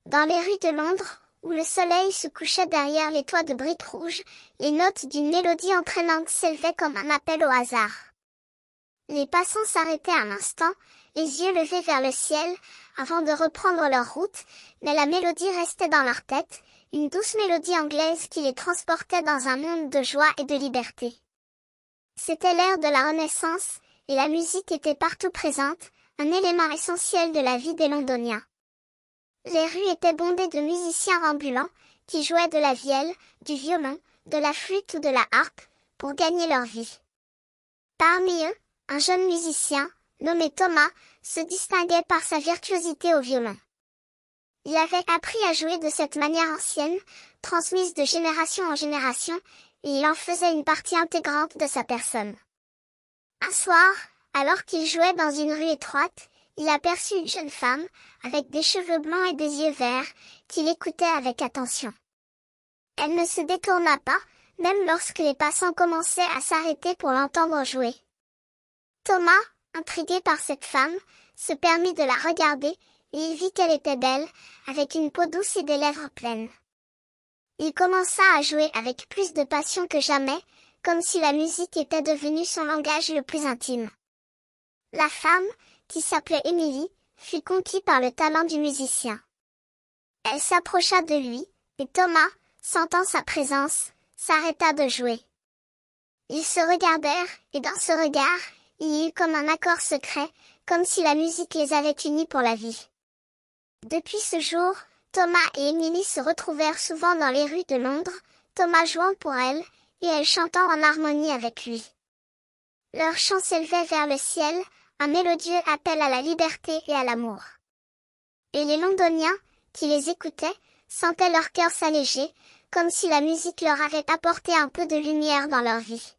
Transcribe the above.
Dans les rues de Londres, où le soleil se couchait derrière les toits de briques rouges, les notes d'une mélodie entraînante s'élevaient comme un appel au hasard. Les passants s'arrêtaient un instant, les yeux levés vers le ciel, avant de reprendre leur route, mais la mélodie restait dans leur tête, une douce mélodie anglaise qui les transportait dans un monde de joie et de liberté. C'était l'ère de la Renaissance, et la musique était partout présente, un élément essentiel de la vie des Londoniens. Les rues étaient bondées de musiciens ambulants, qui jouaient de la vielle, du violon, de la flûte ou de la harpe, pour gagner leur vie. Parmi eux, un jeune musicien, nommé Thomas, se distinguait par sa virtuosité au violon. Il avait appris à jouer de cette manière ancienne, transmise de génération en génération, et il en faisait une partie intégrante de sa personne. Un soir, alors qu'il jouait dans une rue étroite, il aperçut une jeune femme, avec des cheveux blancs et des yeux verts, qui l'écoutait avec attention. Elle ne se détourna pas, même lorsque les passants commençaient à s'arrêter pour l'entendre jouer. Thomas, intrigué par cette femme, se permit de la regarder, et il vit qu'elle était belle, avec une peau douce et des lèvres pleines. Il commença à jouer avec plus de passion que jamais, comme si la musique était devenue son langage le plus intime. La femme, qui s'appelait Emily, fut conquise par le talent du musicien. Elle s'approcha de lui, et Thomas, sentant sa présence, s'arrêta de jouer. Ils se regardèrent, et dans ce regard, il y eut comme un accord secret, comme si la musique les avait unis pour la vie. Depuis ce jour, Thomas et Emily se retrouvèrent souvent dans les rues de Londres, Thomas jouant pour elle, et elle chantant en harmonie avec lui. Leur chant s'élevait vers le ciel, un mélodieux appel à la liberté et à l'amour. Et les Londoniens, qui les écoutaient, sentaient leur cœur s'alléger, comme si la musique leur avait apporté un peu de lumière dans leur vie.